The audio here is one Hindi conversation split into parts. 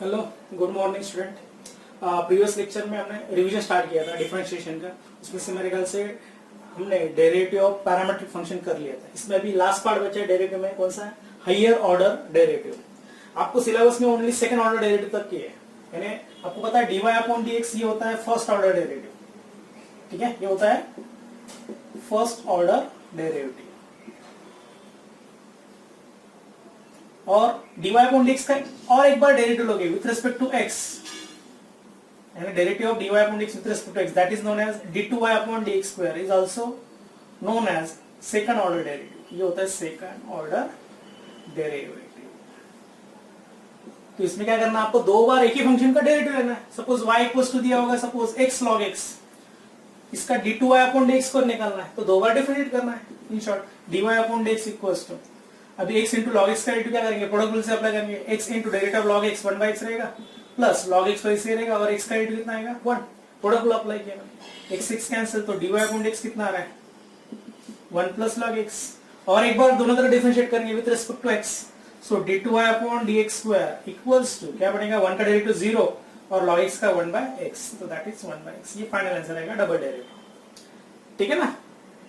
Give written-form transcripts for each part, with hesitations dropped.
Hello, good morning student. Previous lecture में हमने रिवीजन स्टार्ट किया था डिफरेंशिएशन का। उसमें से मेरे ख्याल से हमने डेरिवेटिव ऑफ पैरामीट्रिक फंक्शन कर लिया था। इसमें अभी लास्ट पार्ट बचा है डेरिवेटिव में, कौन सा है? Higher order derivative. आपको सिलेबस में ओनली सेकंड ऑर्डर डेरिवेटिव तक की है, यानी आपको पता है dy अपॉन dx ये होता है फर्स्ट ऑर्डर डेरिवेटिव। ठीक है, ये होता है फर्स्ट ऑर्डर डेरिवेटिव। और dy अपॉन dx का और एक बार डेरिवेटिव लोगे विथ रिस्पेक्ट टू x, यानी derivative of dy upon dx with respect to x, that is known as d2y upon dx square, is also known as second order derivative. ये होता है सेकंड ऑर्डर डेरिवेटिव। तो इसमें क्या करना है, आपको दो बार एक ही फंक्शन का डेरिवेटिव लेना है। सपोज y इक्वल्स टू दिया होगा, सपोज x log x, इसका d2y अपॉन dx को निकालना है तो दो बार डिफरेंशिएट करना है। In short dy upon dx equals to, अभी x इंटू लॉग एक्स का डेरिवेटिव क्या करेंगे, प्रोडक्ट रूल से अप्लाई करेंगे। x into derivative log x 1/x रहेगा, प्लस लॉग एक्स वैसे रहेगा, और x का डेरिवेटिव कितना आएगा 1। प्रोडक्ट रूल अप्लाई किया मैंने, x कैंसिल, तो dy अपॉन dx कितना आ रहा है 1 प्लस लॉग x। और एक बार दोनों तरफ डिफरेंशिएट करेंगे with respect to x, so d2y upon dx square equals to क्या बनेगा, 1 का डेरिवेटिव 0 और log x का 1/x, तो दैट इज 1/x। ये फाइनल आंसर आएगा डबल डेरिवेटिव। ठीक है ना।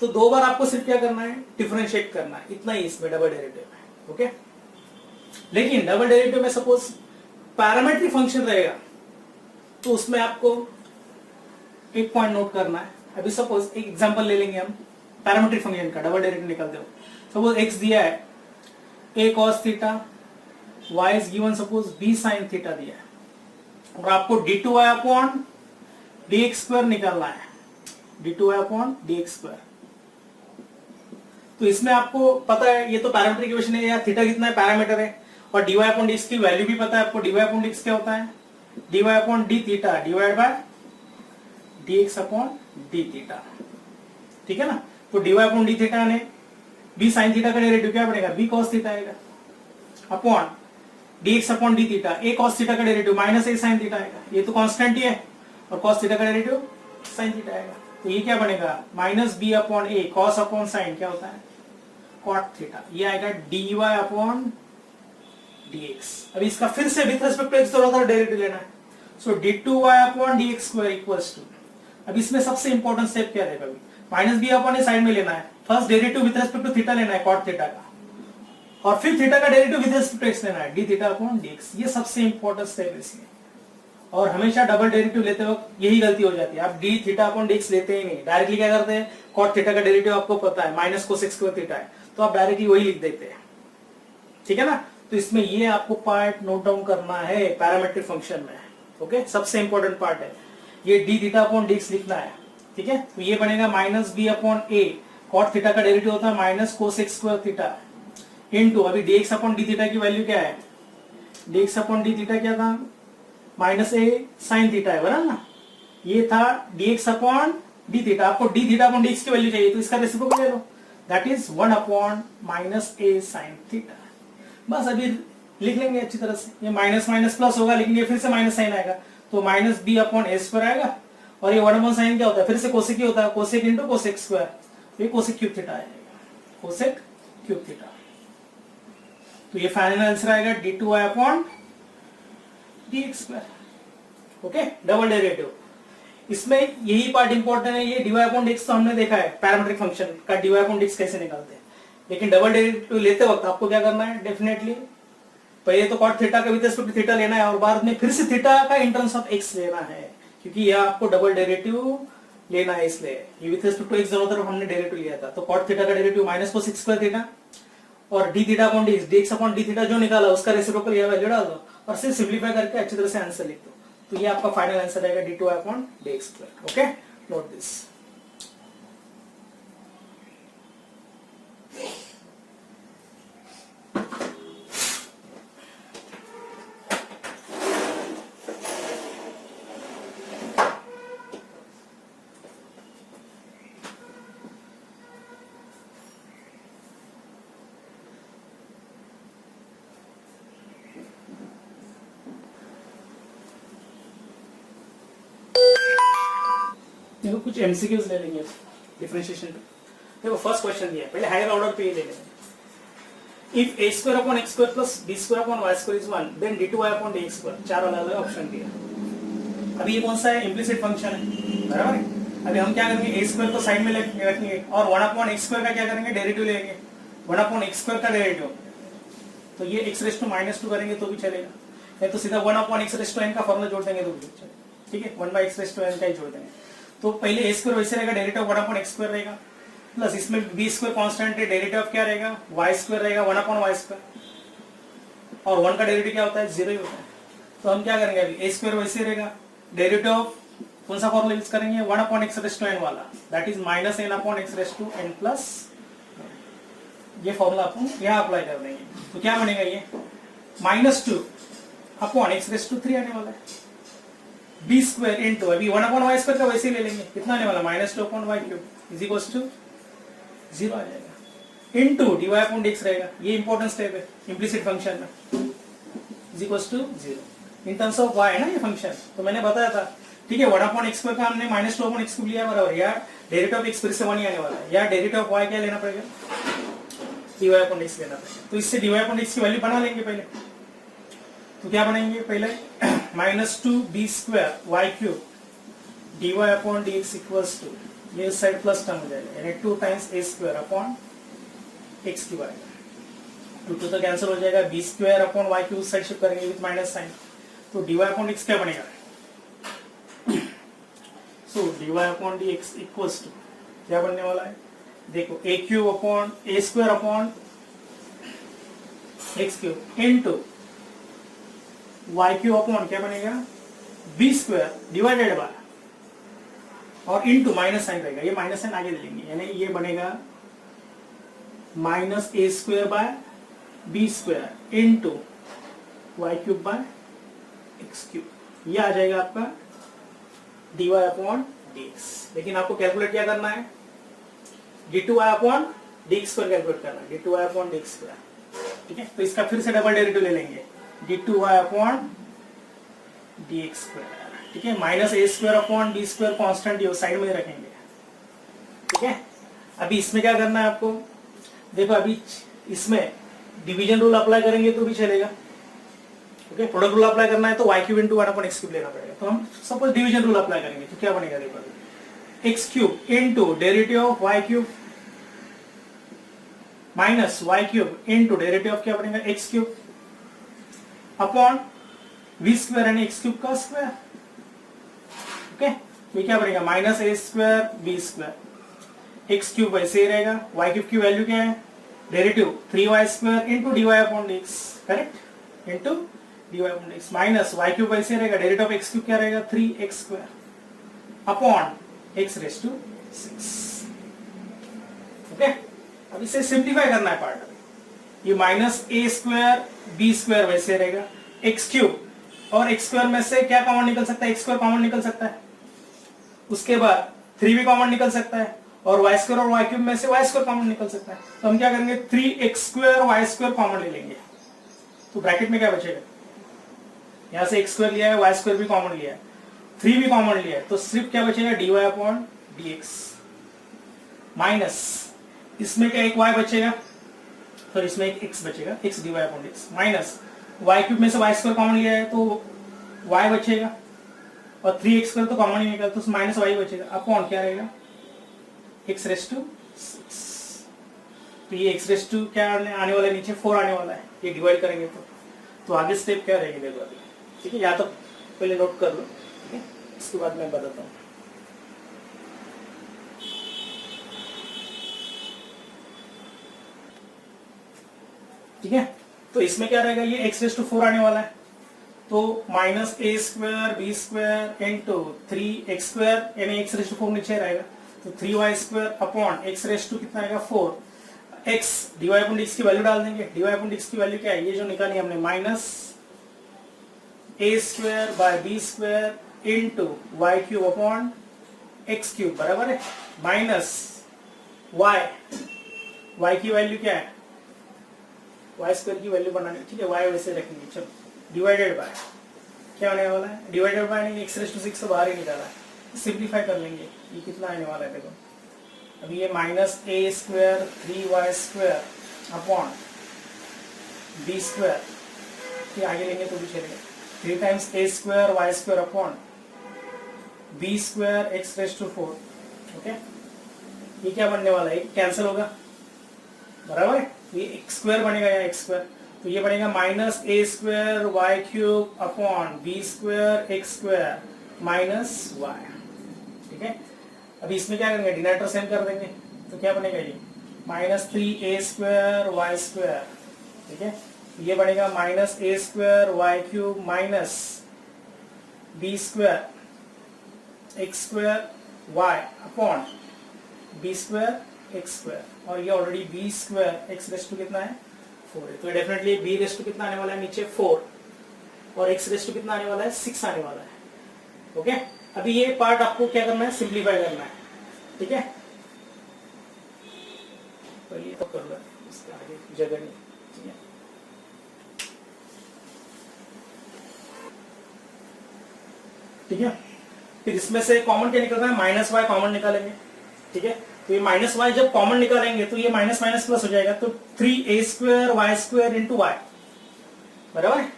तो दो बार आपको सिर्फ क्या करना है, डिफरेंशिएट करना है, इतना ही इसमें डबल डेरिवेटिव है। ओके, लेकिन डबल डेरिवेटिव में सपोज पैरामीट्रिक फंक्शन रहेगा तो उसमें आपको एक पॉइंट नोट करना है। अभी सपोज एक एग्जांपल ले लेंगे हम पैरामीट्रिक फंक्शन का, डबल डेरिवेटिव निकालते हो। सपोज x दिया है a cos theta, y is given suppose b sin theta दिया है, और आपको d2y अपॉन dx स्क्वायर निकालना है, d2y अपॉन dx स्क्वायर। तो इसमें आपको पता है ये तो पैरामीट्रिक इक्वेशन है, या थीटा कितना है पैरामीटर है, और dy अपॉन dx की वैल्यू भी पता है आपको। dy अपॉन dx क्या होता है, dy upon d theta divide by dx upon d theta. ठीक है ना। तो dy अपॉन d थीटा ने b sin थीटा का डेरिवेटिव क्या बनेगा, b cos थीटा आएगा, upon dx upon d theta, a cos theta का derivative minus a sin theta आएगा, ये तो कांस्टेंट ही है, और cos थीटा का डेरिवेटिव sin थीटा आएगा। तो ये क्या बनेगा, minus b upon a cos upon sin क्या होता है cot थीटा, ये आएगा dy अपॉन dx। अब इसका फिर से विथ रिस्पेक्ट टू x थोड़ा सा डेरिवेटिव लेना है, so d2y upon dx square equals to, अब इसमें सबसे इंपॉर्टेंट स्टेप क्या रहेगा, minus b upon a side में लेना है, first derivative with respect to theta लेना है cot थीटा का, और फिर थीटा का derivative with respect to x लेना है d थीटा अपॉन dx। ये सबसे इंपॉर्टेंट स्टेप है इसमें, और हमेशा डबल डेरिवेटिव लेते वक्त यही गलती हो जाती है, आप d थीटा अपॉन dx लेते ही नहीं, डायरेक्टली क्या करते हैं, cot थीटा का डेरिवेटिव आपको पता है माइनस कोसेक स्क्वायर थीटा है, तो आप डायरेक्टली वही लिख देते हैं। ठीक है ना। तो इसमें ये आपको पार्ट नोट डाउन करना है पैरामीट्रिक फंक्शन में। ओके, सबसे इंपॉर्टेंट पार्ट है ये d थीटा अपॉन dx लिखना है। ठीक है, तो ये बनेगा minus b upon a, cot theta का डेरिवेटिव होता है minus cosec square theta, into अभी dx अपॉन d थीटा की वैल्यू क्या है, dx अपॉन d थीटा क्या था, माइनस a sin थीटा है, बराबर ना। ये था dx अपॉन d थीटा, आपको d थीटा अपॉन dx की वैल्यू चाहिए तो इसका रेसिप्रोकल ले लो, that is 1 upon minus a sin theta. बस अभी लिख लेंगे अच्छी तरह से, ये माइनस माइनस प्लस होगा, लेकिन ये फिर से माइनस साइन आएगा, तो minus b upon a square आएगा, और ये 1 अपॉन साइन क्या होता है, फिर से कोसेक ही होता है, कोसेक इंटू कोसेक स्क्वायर, ये कोसेक क्यूब थीटा आएगा, कोसेक क्यूब थीटा। तो ये फाइनल आंसर आएगा d2y upon dx square. Okay, double derivative. इसमें यही पार्ट इंपॉर्टेंट है, ये dy अपॉन dx तो हमने देखा है पैरामीट्रिक फंक्शन का dy अपॉन dx कैसे निकालते हैं, लेकिन डबल डेरिवेटिव लेते वक्त आपको क्या करना है, डेफिनेटली पहले तो cot थीटा का विद रिस्पेक्ट टू थीटा लेना है, और बाद में फिर से थीटा का इन टर्म्स ऑफ x लेना है, क्योंकि यह आपको डबल डेरिवेटिव लेना है, इसलिए ये विद रिस्पेक्ट टू x दोनों तरफ हमने डेरिवेटिव लिया था। तो cot थीटा का derivative minus cosec square theta, और d theta upon dx upon d theta जो निकाला उसका रेसिप्रोकल ये वैल्यू डाल दो, और सिर्फ सिंपलीफाई करके अच्छी तरह से आंसर लिख दो, तो ये आपका फाइनल आंसर आएगा d2y upon dx square. Okay, note this. देखो कुछ एमसीक्यूज ले लेंगे डिफरेंशिएशन पे। देखो फर्स्ट क्वेश्चन दिया है, पहले हायर ऑर्डर पे ही ले लेंगे। If a square upon x square plus B square upon y square is 1 then d2y upon dx square. चार अलग अलग ऑप्शन दिए। अभी ये कौन सा है? इम्प्लिसिट फंक्शन है, बराबर है। अभी हम क्या करेंगे, ए स्क्वायर को साइड में रखेंगे और 1 अपॉन एक्स स्क्वायर का क्या करेंगे, डेरिवेटिव लेंगे। 1 अपॉन एक्स स्क्वायर का डेरिवेटिव, तो ये x रेस टू -2 करेंगे तो भी चलेगा, नहीं तो सीधा 1 upon x raise to n का फॉर्मूला जोड़ देंगे तो भी चलेगा। ठीक है, 1 by x raise to n का ही जोड़ देंगे। तो पहले ए स्क्वायर वैसे रहेगा, डेरिवेटिव 1 अपॉन एक्स स्क्वायर रहेगा, प्लस इसमें बी स्क्वायर कांस्टेंट है, डेरिवेटिव क्या रहेगा, वाई स्क्वायर रहेगा 1 अपॉन वाई स्क्वायर, और 1 का डेरिवेटिव क्या होता है, 0 ही होता है। तो हम क्या करेंगे, अभी ए स्क्वायर वैसे रहेगा, डेरिवेटिव कौन सा फॉर्मूला यूज करेंगे, 1 upon x raise to n वाला, that is -n upon x raise to n plus, ये फॉर्मूला अपन यहाँ अप्लाई कर देंगे। तो क्या बनेगा, ये -2 अपॉन एक्स रेस टू 3 आने वाला है, बी स्क्वायर इंटू, अभी 1 अपॉन वाई स्क्वायर का वैसे ही ले लेंगे, कितना आने वाला, -2 upon y cube is equals to 0 आ जाएगा, इंटू dy अपॉन dx रहेगा। ये इंपॉर्टेंट स्टेप है इम्प्लिसिट फंक्शन में, is equals to 0 in terms of y है ना ये फंक्शन। तो मैंने बताया था, ठीक है, 1 अपॉन एक्स स्क्वायर का हमने -2 अपॉन एक्स क्यूब लिया बराबर, या डेरिवेटिव ऑफ एक्स फिर से 1 ही आने वाला है, या डेरिवेटिव ऑफ y क्या लेना पड़ेगा, dy अपॉन dx लेना पड़ेगा। तो इससे dy अपॉन dx की वैल्यू बना लेंगे पहले। तो क्या बनाएंगे पहले, -2 b square Y cube dy upon dx equals to, ये साइड प्लस टर्म हो जाएगा, यानी 2 times a square upon x cube आएगा, 2 तो कैंसिल हो जाएगा, b square upon y cube side shift करेंगे विद माइनस साइन, तो dy अपॉन dx क्या बनेगा, so dy upon dx equals to क्या बनने वाला है, देखो a cube upon a square upon x cube into y cube upon क्या बनेगा, b स्क्वायर डिवाइडेड बाय, और इनटू माइनस साइन रहेगा, ये माइनस साइन आगे ले लेंगे, यानी ये बनेगा -a square by b square into y cube by x cube, ये आ जाएगा आपका dy अपॉन dx। लेकिन आपको कैलकुलेट क्या करना है, d2y upon dx square calculate करना है, d2y अपॉन dx स्क्वायर। ठीक है, तो इसका फिर से डबल डेरिवेटिव ले लेंगे, d2y अपॉन dx स्क्वायर। ठीक है, -a square upon d square constant ये साइड में रखेंगे। ठीक है, अभी इसमें क्या करना है आपको, देखो अभी इसमें डिवीजन रूल अप्लाई करेंगे तो भी चलेगा। ओके, प्रोडक्ट रूल अप्लाई करना है तो y cube into 1 upon x cube लेना पड़ेगा। तो हम सपोज डिवीजन रूल अप्लाई करेंगे तो क्या बनेगा, देखो x cube into derivative of y cube minus y cube into derivative of क्या बनेगा, x cube upon v square यानी x क्यूब का स्क्वायर। ओके, ये क्या बनेगा, -a square b square, x cube वैसे ही रहेगा, y क्यूब की वैल्यू क्या है, derivative 3y square into dy upon dx, correct, into dy upon dx, minus y cube वैसे रहेगा, डेरिवेटिव ऑफ x क्यूब क्या रहेगा, 3x square upon x raise to 6। Okay, अब इसे सिंप्लीफाई करना है पार्ट, ये -a स्क्वायर b स्क्वायर वैसे रहेगा, x क्यूब और x स्क्वायर में से क्या कॉमन निकल सकता है, x स्क्वायर कॉमन निकल सकता है, उसके बाद 3 भी कॉमन निकल सकता है, और y स्क्वायर और y क्यूब में से y स्क्वायर कॉमन निकल सकता है। तो हम क्या करेंगे, 3x square y square common ले लेंगे, तो ब्रैकेट में क्या बचेगा, यहां से x स्क्वायर लिया है, y स्क्वायर भी कॉमन लिया है, 3 भी कॉमन लिया है, तो सिर्फ क्या बचेगा, dy अपॉन dx माइनस इसमें क्या एक y बचेगा, तो इसमें एक x बचेगा, x dy upon dx minus y cube में से y स्क्वायर कॉमन लिया है तो y बचेगा, और 3x स्क्वायर तो कॉमन ही निकला तो माइनस y बचेगा, अपॉन क्या रहेगा, x रेस टू 6। तो ये x रेस टू क्या आने वाला है, नीचे 4 आने वाला है, ये डिवाइड करेंगे तो आगे स्टेप क्या रहेगी देखो अभी। ठीक है, या तो पहले नोट कर लो, ठीक है, इसके बाद मैं बताता हूँ। ठीक है, तो इसमें क्या रहेगा, ये x रेस टू 4 आने वाला है, तो -a square b square into 3x square यानी x रेस टू 4 नीचे रहेगा, तो 3y square upon x raise to कितना आएगा 4, x dy अपॉन dx की वैल्यू डाल देंगे, dy अपॉन dx की वैल्यू क्या है, ये जो निकाली हमने -a square by b square into y cube upon x cube बराबर है, माइनस y की वैल्यू क्या है, y स्क्वायर की वैल्यू बनानी, ठीक है, y वैसे रखेंगे, चलो डिवाइडेड बाय क्या आने वाला है, डिवाइडेड बाय नहीं, x रेस टू 6 से बाहर ही निकाला है, सिंप्लीफाई कर लेंगे, ये कितना आने वाला है देखो, अभी ये -a square 3y square upon B square, ये आगे लेंगे तो भी चलेगा, 3 times a square Y square upon B square x raise to 4। Okay, ये क्या बनने वाला है, कैंसिल होगा बराबर है, ये एक्स स्क्वायर बनेगा या एक्स स्क्वायर, तो ये बनेगा minus A square Y cube upon B square X square minus Y. ठीक है, अभी इसमें क्या करेंगे, डिनोमिनेटर सेम कर देंगे, तो क्या बनेगा ये minus 3 A square Y square. ठीक है, ये बनेगा minus A square Y cube minus B square X square Y upon B square X square, और ये already B square x raise to कितना है 4 है, तो डेफिनेटली बी रेस टू कितना आने वाला है नीचे 4, और एक्स रेस टू कितना आने वाला है 6 आने वाला है। ओके, अभी ये पार्ट आपको क्या करना है, सिंप्लीफाई करना है। ठीक है, पहले तो कर लो, इसके आगे जगह नहीं। ठीक है, ठीक है, फिर इसमें से कॉमन क्या निकलता है, माइनस वाई कॉमन निकालेंगे। ठीक है, तो ये माइनस वाई जब कॉमन निकालेंगे तो ये माइनस माइनस प्लस हो जाएगा, तो 3 A square Y square into Y बराबर है,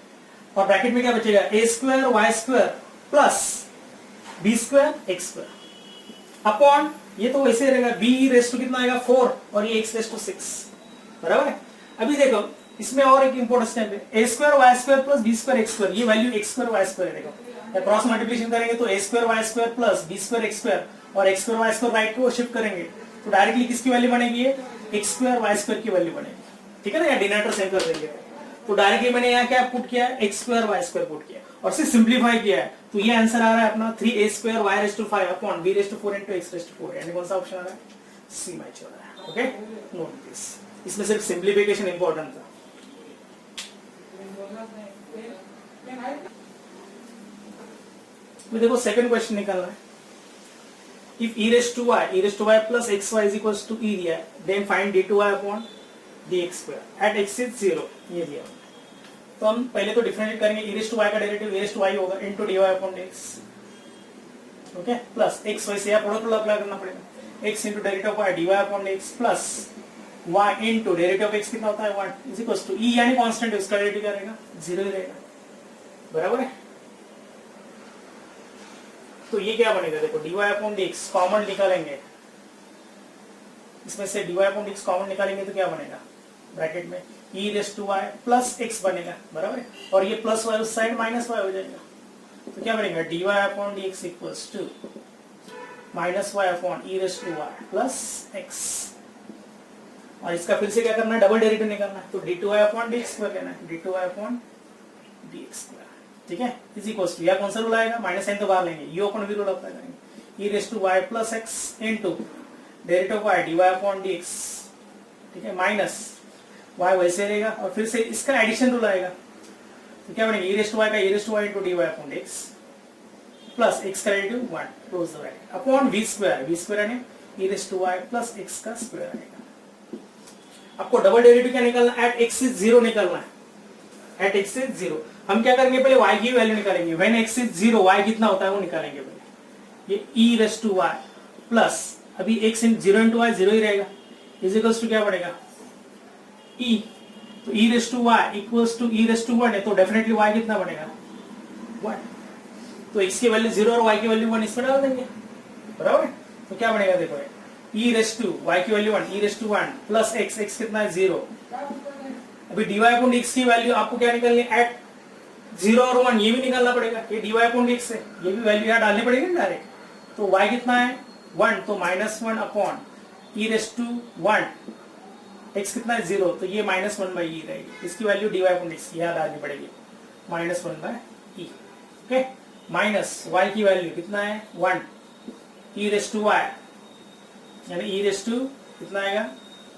और ब्रैकेट में क्या बचेगा, A square Y square plus B square X square upon, ये तो वैसे रहेगा, बी रेस टू कितना आएगा 4 और ये एक्स रेस टू 6 बराबर है। अभी देखो इसमें और एक इंपॉर्टेंट स्टेप है, A square Y square plus B square X square, ये value X square Y square रहेगा, क्रॉस मल्टीप्लिकेशन करेंगे तो A square Y square plus B square X square, और X square Y square right को शिफ्ट करेंगे तो डायरेक्टली किसकी वैल्यू बनेगी, ये एक्स स्क्वायर वाई स्क्वायर की वैल्यू बनेगी। ठीक है ना, या डिनोमिनेटर सेम कर देंगे, तो डायरेक्टली मैंने यहाँ क्या पुट किया, x square Y square put किया और सिर्फ सिंप्लीफाई किया है, तो ये आंसर आ रहा है अपना 3 A square Y raise to 5 upon B raise to 4 into X raise to 4, यानी कौन सा ऑप्शन आ रहा है, सी मैच हो रहा है। ओके, नोट दिस, इसमें सिर्फ सिंप्लीफिकेशन इंपॉर्टेंट था। देखो सेकंड क्वेश्चन निकालना है, if e raised to y plus xy is equals to e दिया है, then find d2y upon dx square at x is 0, ये दिया। तो हम पहले तो डिफरेंशिएट करेंगे, e raised to y का derivative e raised to y होगा into dy upon dx, okay, plus x y से या प्रोडक्ट अप्लाई करना पड़ेगा, x into derivative of y dy upon dx plus y into derivative of x कितना होता है 1 is equals to e, यानी कांस्टेंट है, उसका डेरिवेटिव क्या रहेगा 0 ही रहेगा बराबर है। तो ये क्या बनेगा, देखो dy अपॉन dx कॉमन निकालेंगे, इसमें से dy अपॉन dx कॉमन निकालेंगे तो क्या बनेगा, ब्रैकेट में e raise to y plus x बनेगा बराबर है, और ये प्लस y उस साइड माइनस y हो जाएगा, तो क्या बनेगा dy upon dx equals to minus y upon e raise to y plus x, और इसका फिर से क्या करना है, डबल डेरिवेटिव निकालना है, तो d2y अपॉन dx स्क्वायर लेना है, d2y अपॉन dx स्क्वायर। ठीक है, इज इक्वल्स टू, या कौन सा रूल आएगा, माइनस साइन तो बाहर लेंगे, ये ओपन भी रूल अप्लाई करेंगे, e raise to y plus x into derivative of y dy upon dx। ठीक है, माइनस y वैसे रहेगा, और फिर से इसका एडिशन रूल आएगा, तो क्या बनेगा e रेस टू y का e raise to y into dy upon dx plus x का derivative 1 close the bracket upon v square यानी e raise to y plus x का स्क्वायर आएगा। आपको डबल डेरिवेटिव क्या निकालना है, एट x इज 0 निकालना है, एट x इज 0। हम क्या करेंगे, पहले y की वैल्यू निकालेंगे, व्हेन x इज 0 y कितना होता है वो निकालेंगे पहले, ये e raise to y plus, अभी x इन 0 इंटू y 0 ही रहेगा, इज इक्वल्स टू क्या पड़ेगा e, तो e raise to y equals to e raise to 1 है, तो डेफिनेटली y कितना बनेगा 1, तो x की वैल्यू 0 और y की वैल्यू 1 इसमें डाल देंगे बराबर, तो क्या बनेगा देखो e रेस टू y की value 1 e raise to 1 plus x कितना है 0, अभी dy अपॉन dx की वैल्यू आपको क्या निकालनी है, एट 0 और 1 ये भी निकालना पड़ेगा, ये dy अपॉन dx है, ये भी वैल्यू यहाँ डालनी पड़ेगी ना डायरेक्ट, तो y कितना है 1, तो -1 upon e raise to 1, x कितना है 0, तो ये -1 बाई e रहेगी, इसकी वैल्यू dy अपॉन dx यहाँ डालनी पड़ेगी -1 by e, okay, minus y की वैल्यू कितना है 1 e रेस टू y, यानी e रेस टू कितना आएगा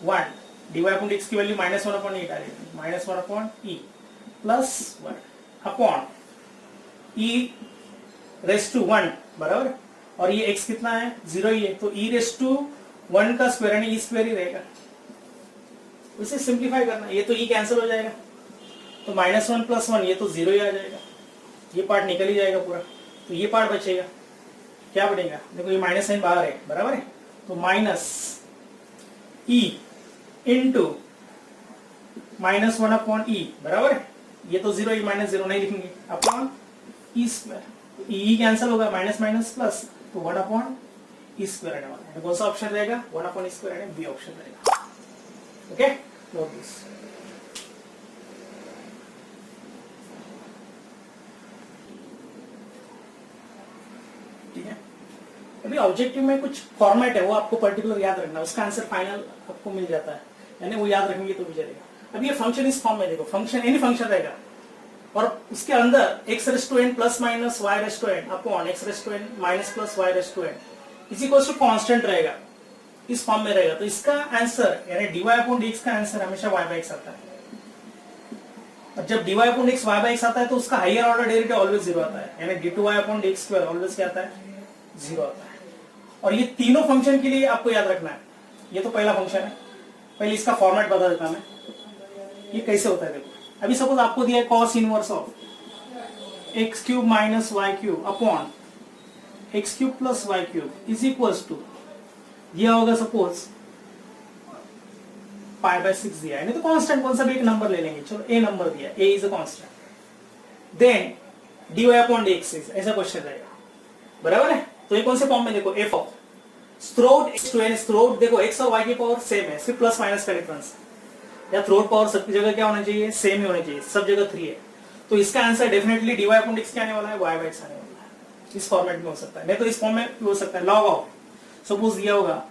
1, dy अपॉन dx की वैल्यू -1 अपॉन e डालेगी, -1 upon e plus 1 upon e raise to 1 बराबर, और ये x कितना है 0 ही है, तो e रेस टू 1 का स्क्वायर यानी e स्क्वायर ही रहेगा, इसे सिंप्लीफाई करना, ये तो e कैंसिल हो जाएगा, तो -1 प्लस 1 ये तो 0 ही आ जाएगा, ये पार्ट निकल ही जाएगा पूरा, तो ये पार्ट बचेगा, क्या बनेगा देखो ये माइनस साइन बाहर है बराबर है, तो minus e into minus one upon E, बराबर है, ये तो जीरो, ये माइनस जीरो नहीं लिखेंगे, अपॉन ई स्क्वायर, ई कैंसिल होगा, माइनस माइनस प्लस, तो वन अपॉन ई स्क्वायर आने वाला है। कौन सा ऑप्शन रहेगा? One upon E square, B option रहेगा। Okay, note this. ठीक है, अभी ऑब्जेक्टिव में कुछ फॉर्मेट है, वो आपको पर्टिकुलर याद रखना, उसका आंसर फाइनल आपको मिल जाता है, यानी वो याद रखेंगे तो भी चलेगा। अब ये फंक्शन इस फॉर्म में देखो, फंक्शन एनी फंक्शन रहेगा और उसके अंदर x raise to n plus minus y raise to n upon x raise to n minus plus y raise to n इसी को कांस्टेंट रहेगा, इस फॉर्म में रहेगा। तो इसका आंसर यानी dy अपॉन dx का आंसर हमेशा y बाई x आता है। और जब dy upon dx y by x आता है तो उसका higher order derivative always zero आता है, यानी d2y upon dx square always क्या आता है? जीरो आता है। और ये तीनों फंक्शन के लिए आपको याद रखना है, ये तो पहला फंक्शन है, पहले इसका फॉर्मेट बता देता मैं, ये कैसे होता है देखो। अभी सपोज आपको दिया है cos inverse of x cube minus y cube upon x cube plus y cube is equals to, दिया होगा सपोज पाई बाय 6 दिया है, नहीं तो कांस्टेंट कौन सा भी एक नंबर ले लेंगे, चलो ए नंबर दिया, A is a constant, then dy upon dx ऐसा क्वेश्चन रहेगा, बराबर है। तो ये कौन से फॉर्म में देखो, एफ ऑफ थ्रोट एक्स टू एन, थ्रोट देखो एक्स और वाई की पावर सेम है, सिर्फ प्लस माइनस का डिफरेंस, या थ्रोट पावर सबकी जगह क्या होना चाहिए? सेम ही होनी चाहिए, सब जगह 3 है। तो इसका answer definitely dy upon dx क्या आने वाला है? y बाय x आने वाला है। इस फॉर्मेट में हो सकता है, नहीं तो इस फॉर्म में भी हो सकता है, लॉग ऑफ सपोज दिया होगा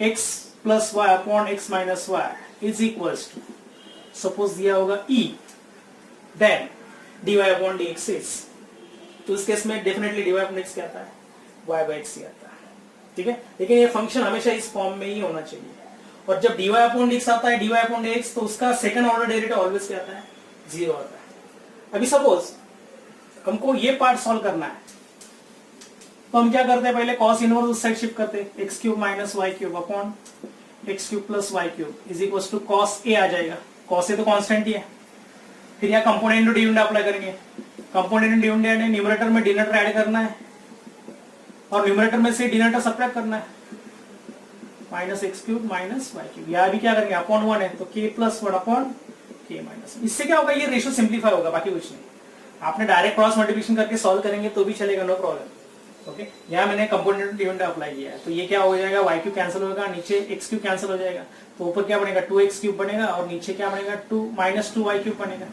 x plus y upon x minus y is equals to, suppose दिया होगा e, then dy upon dx is, तो इस केस में डेफिनेटली dy अपॉन dx क्या आता है? y बाय x ही आता है, ठीक है। लेकिन ये फंक्शन हमेशा इस फॉर्म में ही होना चाहिए। और जब dy अपॉन dx आता है, dy अपॉन dx, तो उसका सेकंड ऑर्डर डेरिवेटिव ऑलवेज क्या आता है? जीरो आता है। अभी सपोज हमको ये पार्ट सॉल्व करना है, तो हम क्या करते हैं? पहले cos इनवर्स उस साइड शिफ्ट करते हैं, x cube minus y cube upon x cube plus y cube is equal to cos a आ जाएगा, cos a तो कांस्टेंट ही है। फिर यहाँ कंपोनेंट टू डिविडेंड अप्लाई करेंगे, कंपोनेंट टू डिविडेंड न्यूमरेटर में डिनोमिनेटर ऐड करना है और न्यूमरेटर में से डिनोमिनेटर सब्ट्रैक्ट करना है, minus x cube minus y cube, यहाँ भी क्या करेंगे? अपॉन 1 है तो k plus 1 upon k minus. इससे क्या होगा? ये रेशियो सिंप्लीफाई होगा, बाकी कुछ नहीं। आपने डायरेक्ट क्रॉस मल्टीप्लिकेशन करके सॉल्व करेंगे तो भी चलेगा, नो प्रॉब्लम। ओके, यहाँ मैंने कंपोनेंट डिविडेंड अप्लाई किया है, तो ये क्या हो जाएगा? वाई क्यूब कैंसिल होगा, नीचे एक्स क्यूब कैंसिल हो जाएगा, तो ऊपर क्या बनेगा? 2x क्यूब बनेगा और नीचे क्या बनेगा? 2 माइनस 2y क्यूब बनेगा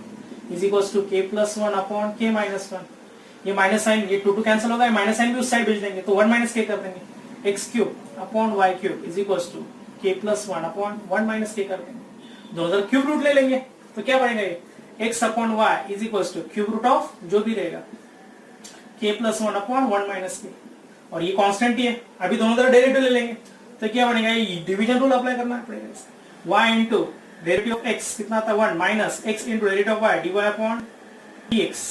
is equals to k plus 1 upon k minus 1। ये माइनस साइन, ये 2 कैंसिल होगा, माइनस साइन भी उस साइड भेज देंगे, तो 1 माइनस k कर देंगे, x cube upon y cube is equals to k plus 1 upon 1 minus k कर देंगे, दोनों तरफ क्यूब रूट ले लेंगे, तो क्या बनेगा? ये x upon y is equals to cube root of जो भी रहेगा k plus 1 upon 1 minus k, और ये कांस्टेंट ही है। अभी दोनों तरफ डेरिवेटिव ले लेंगे, तो क्या बनेगा? ये डिवीजन रूल अप्लाई करना पड़ेगा, y into derivative of x कितना आता है? 1 minus x into derivative of y dy upon dx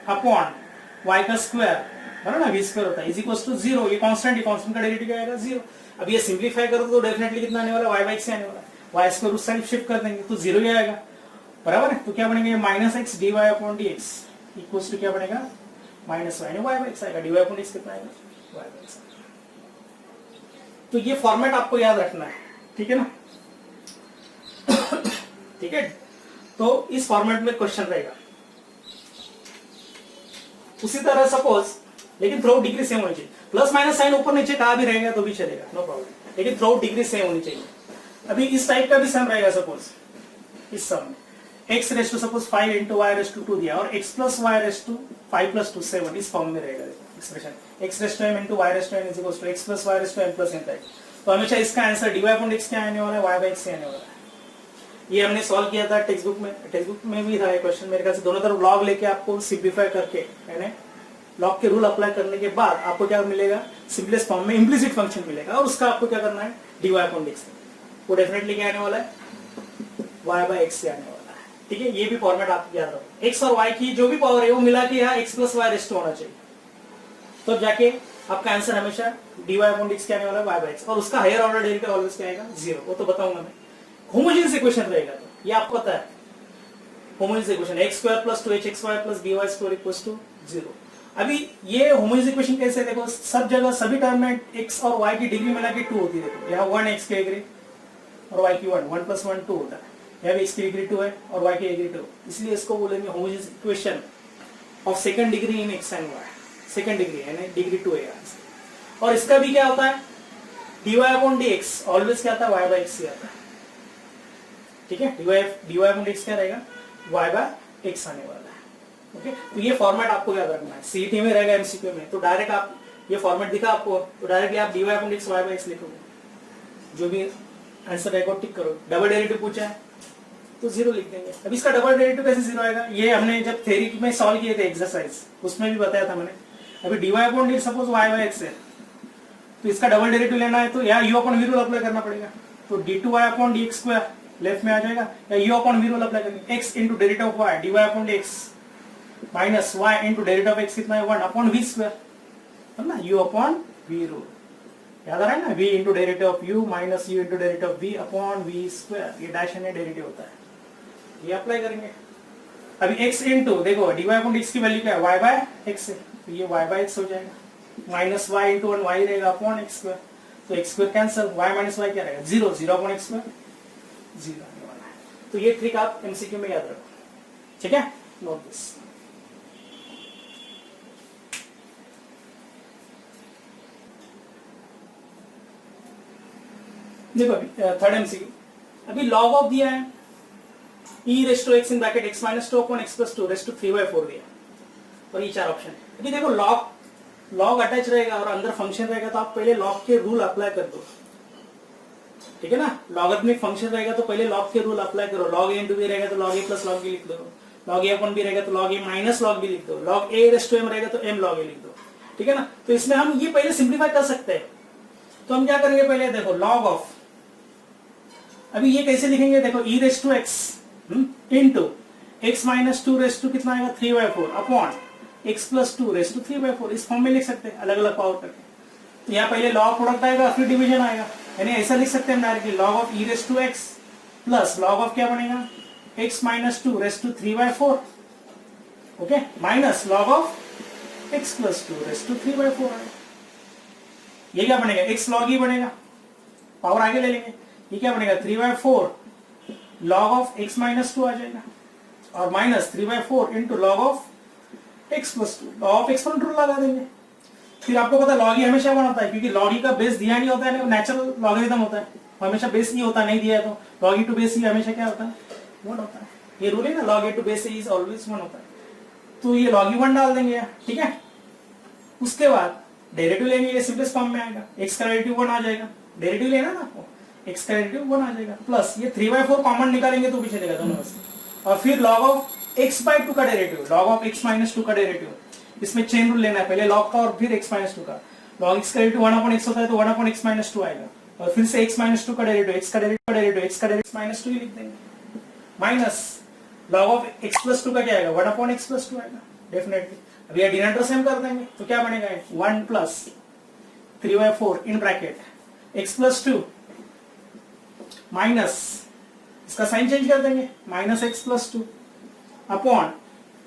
upon y का स्क्वायर, है ना, v स्क्वायर होता है इज इक्वल्स टू 0। ये कांस्टेंट है, कांस्टेंट का डेरिवेटिव क्या आएगा? 0। अब ये सिंप्लीफाई करो तो डेफिनेटली कितना आने वाला है? y बाई x से आने वाला है, y स्क्वायर उस साइड शिफ्ट कर देंगे तो 0 ही आएगा, बराबर है। तो क्या बनेगा? Minus x dy upon dx equals to क्या बनेगा? माइनस y बाई x आएगा, dy अपॉन dx कितना आएगा? y by x। तो ये फॉर्मेट आपको याद रखना है, ठीक है ना? ठीक है, तो इस फॉर्मेट में क्वेश्चन रहेगा। उसी तरह सपोज, लेकिन थ्रो डिग्री सेम होनी चाहिए, प्लस माइनस साइन ऊपर नीचे कहा भी रहेगा तो भी चलेगा, नो प्रॉब्लम, लेकिन थ्रो डिग्री सेम होनी चाहिए। अभी इस टाइप का भी सम रहेगा, सपोज इस सम में x raise to suppose 5 into y raise to 2 दिया और x plus y raise to 5 plus 2 7 इस फॉर्म में रहेगा expression, x raise to m into y raise to n is equal to x plus y raise to m plus n type. तो हमेशा इसका आंसर dy अपॉन dx क्या आने वाला है? y बाई x से आने वाला है। ये हमने सॉल्व किया था टेक्स्ट बुक में भी था ये क्वेश्चन, मेरे ख्याल से दोनों तरफ लॉग लेके आपको सिंप्लीफाई करके, यानी लॉग के रूल अप्लाई करने के बाद आपको क्या मिलेगा? सिंपलेस्ट फॉर्म में इम्प्लिसिट फंक्शन मिलेगा, और उसका आपको क्या करना है? dy अपॉन dx, वो डेफिनेटली क्या आने वाला है? y बाई x से आने वाला है, ठीक है। ये भी फॉर्मेट आप याद रखो, x और y की जो भी पावर है वो मिला के यहाँ x plus y raise to होना चाहिए, तो जाके आपका आंसर हमेशा dy अपॉन dx क्या आने वाला है? y बाई x, और उसका हायर ऑर्डर डेरिवेटिव ऑलवेज क्या आएगा? 0, वो तो बताऊंगा मैं। होमोजेनियस इक्वेशन रहेगा, तो ये आपको पता है homogeneous equation x square plus 2hxy plus by square equals to 0। अभी ये होमोजेनियस इक्वेशन कैसे? देखो सब जगह सभी टर्म में x और y की डिग्री मिला के 2 होती है, देखो यहाँ 1 x की डिग्री और y की 1 1 प्लस 1 2 होता है, यहाँ भी x की डिग्री 2 है और y की डिग्री 2, इसलिए इसको बोलेंगे homogeneous equation of second degree in x and y, second degree यानी डिग्री 2 है यहाँ से। और इसका भी क्या होता है, dy अपॉन dx ऑलवेज क्या आता है, y बाय x ही आता है, ठीक है। dy अपॉन dx क्या रहेगा, y बाय x आने वाला है, ओके। तो ये फॉर्मेट आपको याद रखना है, सीईटी में रहेगा, एमसीक्यू में, तो डायरेक्ट आप ये फॉर्मेट दिखा आपको तो डायरेक्टली आप dy upon dx y by x लिखोगे, जो भी आंसर रहेगा टिक करो। डबल डेरिवेटिव पूछा है तो 0 लिख देंगे। अब इसका डबल डेरिवेटिव कैसे 0 आएगा, ये हमने जब थ्योरी में सॉल्व किए थे एक्सरसाइज, उसमें भी बताया था मैंने। अभी dy upon dx suppose y by x है, तो इसका डबल डेरिवेटिव लेना है तो यहाँ u upon v rule apply करना पड़ेगा, तो d2y upon dx square left में आ जाएगा, या u upon v rule apply करेंगे, x into derivative of y dy upon dx minus y into derivative of x कितना है 1 अपॉन v स्क्वायर, है ना, u अपॉन v रूल याद आ रहा है ना, v into derivative of u minus u into derivative of v upon v square, ये डैश एन डेरिवेटिव होता है, ये अप्लाई करेंगे। अभी x इंटू देखो dy अपॉन dx की वैल्यू क्या है, y बाय x है, तो ये y बाय x हो जाएगा, माइनस y इंटू 1 y रहेगा अपॉन x स्क्वायर, तो x square cancel, y minus y क्या रहेगा 0, 0 अपॉन x स्क्वायर 0 आने वाला है। तो ये ट्रिक आप एमसीक्यू में याद रखो, ठीक है, नोट दिस। देखो अभी थर्ड एमसीक्यू, अभी लॉग ऑफ दिया है e raised to x in bracket x minus 2 upon x plus 2 raised to 3/4 दिया, और ये चार ऑप्शन है। अभी देखो लॉग अटैच रहेगा और अंदर फंक्शन रहेगा, तो आप पहले लॉग के रूल अप्लाई कर दो, ठीक है ना। लॉगरिथमिक फंक्शन रहेगा तो पहले लॉग के रूल अप्लाई करो, लॉग a इंटू बी रहेगा तो log a plus log b लिख दो, लॉग a अपॉन b रहेगा तो log a minus log b लिख दो, log a raised to m रहेगा तो m लॉग a लिख दो, ठीक है ना। तो इसमें हम ये पहले सिंप्लीफाई कर सकते हैं, तो हम क्या करेंगे, पहले देखो लॉग ऑफ, अभी ये कैसे लिखेंगे, देखो e raised to x into x minus 2 raised to कितना आएगा 3/4 upon x plus 2 raised to 3/4, इस फॉर्म में लिख सकते हैं अलग अलग पावर करके। तो यहाँ पहले लॉग प्रोडक्ट आएगा फिर डिवीजन आएगा, यानी ऐसा लिख सकते हैं directly log of e raised to x plus log of क्या बनेगा x minus 2 raised to 3/4, okay, minus log of x plus 2 raised to 3/4 आएगा। ये क्या बनेगा, x लॉग e बनेगा, पावर आगे ले लेंगे, ये क्या बनेगा 3/4 लॉग ऑफ x माइनस 2 आ जाएगा, और minus 3/4 into log of x plus 2, log of exponent rule लगा देंगे। फिर आपको पता लॉग ई हमेशा 1 होता है, क्योंकि लॉग ई का बेस दिया नहीं होता है, नेचुरल लॉगरिथम होता है, हमेशा बेस नहीं होता, नहीं दिया है तो लॉग ई टू बेस ई हमेशा क्या होता है 1 होता है, ये रूल है ना, log e to base e is always 1 होता है, तो ये लॉग ई 1 डाल देंगे, ठीक है। उसके बाद डेरिवेटिव लेंगे, ये सिंपलेस्ट फॉर्म में आएगा, x का डेरिवेटिव 1 आ जाएगा, डेरिवेटिव लेना ना आपको, x का डेरिवेटिव 1 आ जाएगा, प्लस ये 3/4 कॉमन निकालेंगे तो भी चलेगा दोनों में से, और फिर लॉग ऑफ x बाय 2 का derivative, log of x minus 2 का डेरिवेटिव, इसमें चेन रूल लेना है, पहले लॉग का और फिर x माइनस 2 का, लॉग x का डेरिवेटिव 1 अपॉन x होता है तो 1 अपॉन x माइनस 2 आएगा, और फिर से x माइनस 2 का डेरिवेटिव, x का डेरिवेटिव x का डेरिवेटिव माइनस 2 ही लिख देंगे, minus log of x plus 2 का क्या आएगा 1 अपॉन x प्लस 2 आएगा डेफिनेटली। अभी ये डिनोमिनेटर सेम कर देंगे तो क्या बनेगा 1 plus 3/4 in bracket x plus 2 minus, इसका साइन चेंज कर देंगे, माइनस x प्लस 2 अपॉन,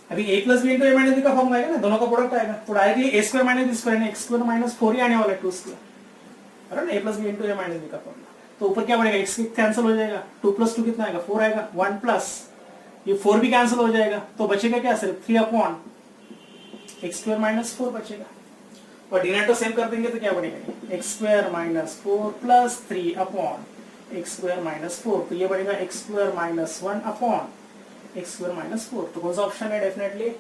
अभी a plus b into a minus b का फॉर्म आएगा ना, दोनों का प्रोडक्ट आएगा, तो directly a square minus B square x square minus 4 ही आने वाला है 2 स्क्वायर, है ना, a plus b into a minus b का फॉर्म, तो ऊपर क्या बनेगा x कैंसिल हो जाएगा, 2 प्लस 2 कितना आएगा 4 आएगा, 1 प्लस ये 4 भी कैंसिल हो जाएगा, तो बचेगा क्या सिर्फ 3 अपॉन x स्क्वायर माइनस 4 बचेगा, और डिनोमिनेटर सेम कर देंगे तो क्या बनेगा x square minus 4 plus 3 upon x square minus 4, तो ये बनेगा x square minus 1 upon x square minus 4, तो कौन सा ऑप्शन है, definitely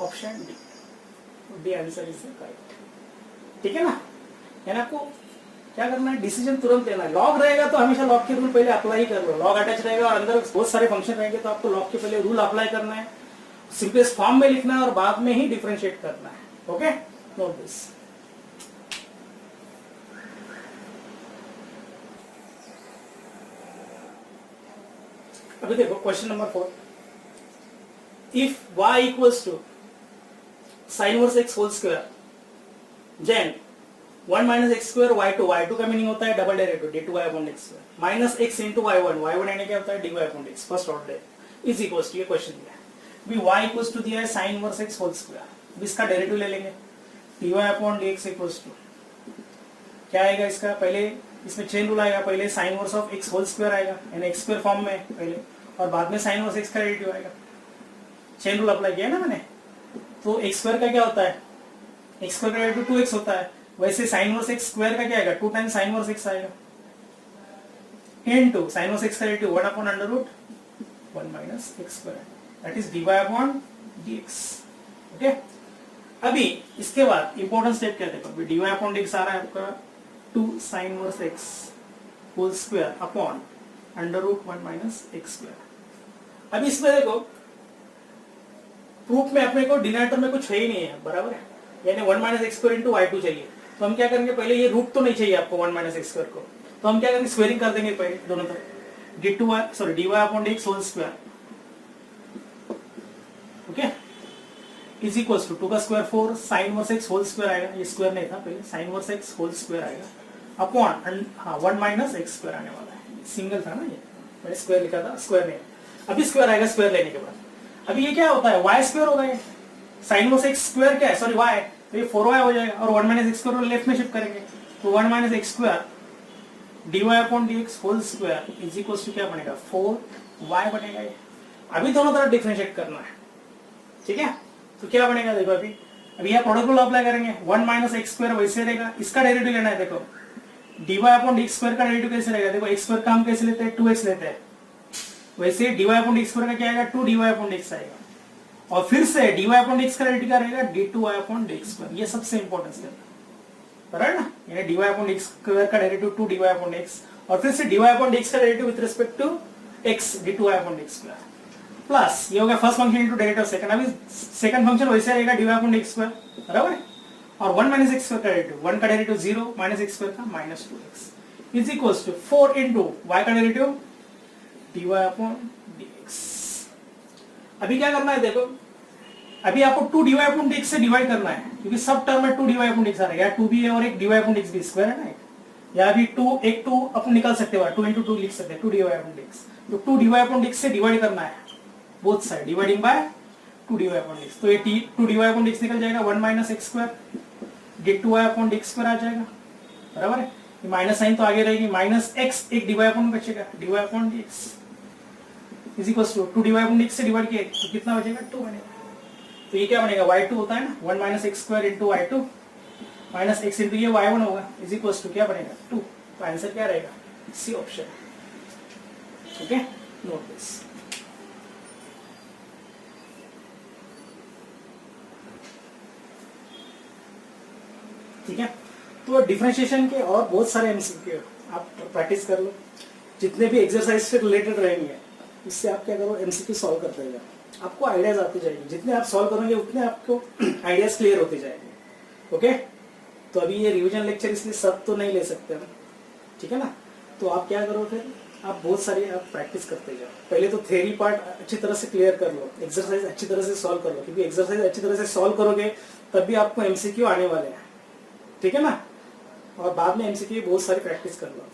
option D answer is correct, ठीक है ना। यानी आपको क्या करना है, डिसीजन तुरंत लेना है, लॉग रहेगा तो हमेशा लॉग के रूल पहले अप्लाई कर लो, लॉग अटैच रहेगा और अंदर बहुत सारे फंक्शन रहेंगे तो आपको लॉग के पहले रूल अप्लाई करना है, सिंपलेस्ट फॉर्म में लिखना है और बाद में ही डिफरेंशिएट करना है, ओके, नोट दिस। अभी देखो question number 4, if y equals to sine inverse x whole square, then 1 minus x square y2 का मीनिंग होता है double derivative d2y upon x square minus x into y1 यानी क्या होता है dy upon x, first order is equals to, ये क्वेश्चन दिया है, अभी y इक्वल्स टू दिया है sine inverse x whole square, अब इसका डेरिवेटिव ले लेंगे dy upon dx equals to क्या आएगा, इसका पहले इसमें चेन रूल आएगा, पहले sine inverse of x whole square आएगा, यानी एक्स स्क्वायर फॉर्म में पहले, और बाद में साइन इनवर्स एक्स का डेरिवेटिव आएगा। चेन रूल अप्लाई किया ना मैंने। तो एक्स स्क्वायर का क्या होता है, एक्स स्क्वायर का डेरिवेटिव 2x होता है, वैसे साइन इनवर्स एक्स स्क्वायर का क्या आएगा, 2 टाइम्स साइन इनवर्स एक्स आएगा, इनटू साइन इनवर्स एक्स का derivative 1 upon under root 1 minus x square, that is dy upon dx। Okay, अभी इसके बाद इंपॉर्टेंट स्टेप क्या देखो, dy अपॉन dx आ रहा है आपका 2 sine inverse x whole square upon under root 1 minus x square. अभी इसमें देखो प्रूफ में अपने को डिनोमिनेटर में कुछ है ही नहीं है, बराबर है, यानी 1 minus x square into y2 चाहिए। तो हम क्या करेंगे, पहले ये रूट तो नहीं चाहिए आपको 1 माइनस एक्स स्क्वायर को, तो हम क्या करेंगे, स्क्वेयरिंग कर देंगे पहले दोनों तरफ, dy upon dx whole square, okay, is equals to 2 का square 4 sine inverse x whole square आएगा, ये स्क्वायर नहीं था पहले, sine inverse x whole square आएगा अपॉन 1 माइनस एक्स स्क्वायर आने वाला है, सिंगल था ना ये, मैंने स्क्वायर लिखा था, स्क्वायर नहीं, अभी स्क्वायर आएगा स्क्वायर लेने के बाद। अभी ये क्या होता है, y स्क्वायर होगा, ये साइन इनवर्स एक्स स्क्वायर क्या है, सॉरी y, तो ये 4y हो जाएगा, और 1 माइनस एक्स स्क्वायर को लेफ्ट में शिफ्ट करेंगे, तो 1 minus x square dy upon dx whole square is equals to क्या बनेगा, 4y बनेगा ये। अभी दोनों तरफ डिफरेंशिएट करना है, ठीक है, तो क्या बनेगा देखो, अभी यह प्रोडक्ट रूल अप्लाई करेंगे, 1 माइनस एक्स स्क्वायर वैसे रहेगा, इसका डेरिवेटिव लेना है, देखो dy अपॉन dx स्क्वायर का डेरिवेटिव कैसे रहेगा, देखो एक्स स्क्वायर का हम कैसे लेते हैं, 2x लेते हैं, वैसे dy अपॉन dx स्क्वायर का क्या आएगा, 2 dy अपॉन dx आएगा, और फिर से dy अपॉन dx का डेरिवेटिव क्या रहेगा, d2y अपॉन dx स्क्वायर, ये सबसे इंपॉर्टेंट स्टेप है, बराबर ना, यानी dy अपॉन dx स्क्वायर का डेरिवेटिव 2 dy अपॉन dx, और फिर से dy अपॉन dx का derivative with respect to x d2y upon dx square, plus ये होगा first function into derivative second, अभी सेकंड फंक्शन वैसे रहेगा dy अपॉन dx स्क्वायर, बराबर है, और 1 माइनस एक्स स्क्वायर का डेरिवेटिव, 1 का डेरिवेटिव 0 माइनस एक्स स्क्वायर का minus 2x is equals to 4 into y का डेरिवेटिव dy अपॉन dx। अभी क्या करना है देखो, अभी आपको 2 dy अपॉन dx से डिवाइड करना है, क्योंकि सब टर्म में 2 dy अपॉन dx आ रहा है, या 2 भी है और एक dy अपॉन dx भी, स्क्वायर है ना एक, या अभी 2 एक 2 अपन निकाल सकते हो, 2 into 2 लिख सकते हैं, 2 dy अपॉन dx, तो 2 dy अपॉन dx से डिवाइड करना है both side, dividing by 2 dy upon dx, तो ये 2 dy अपॉन dx निकल जाएगा, 1 minus x square d2y upon dx square आ जाएगा, बराबर है, ये माइनस साइन तो आगे रहेगी, माइनस x एक dy अपॉन बचेगा, dy upon dx is equals to 2 dy upon dx से डिवाइड किया तो कितना बचेगा, 2 बनेगा, तो ये क्या बनेगा, y2 होता है ना, 1 minus x square into y2 minus x into ये y1 होगा, इज इक्वल्स टू क्या बनेगा, 2, तो आंसर क्या रहेगा, c option, okay, note this. ठीक है, तो डिफरेंशिएशन के और बहुत सारे एमसीक्यू आप प्रैक्टिस कर लो, जितने भी एक्सरसाइज से रिलेटेड रहेंगे, इससे आप क्या करो, एमसीक्यू सॉल्व करते जाओ, आपको आइडियाज आती जाएंगे, जितने आप सॉल्व करोगे उतने आपको आइडियाज क्लियर होते जाएंगे, ओके। तो अभी ये रिवीजन लेक्चर इसलिए सब तो नहीं ले सकते हम, ठीक है ना, तो आप क्या करो फिर, आप बहुत सारी आप प्रैक्टिस करते जाओ, पहले तो थ्योरी पार्ट अच्छी तरह से क्लियर कर लो, एक्सरसाइज अच्छी तरह से सॉल्व कर लो, क्योंकि एक्सरसाइज अच्छी तरह से सॉल्व करोगे तब भी आपको एमसीक्यू आने वाले हैं, ठीक है ना, और बाद में एमसीक्यू बहुत सारी प्रैक्टिस कर लो।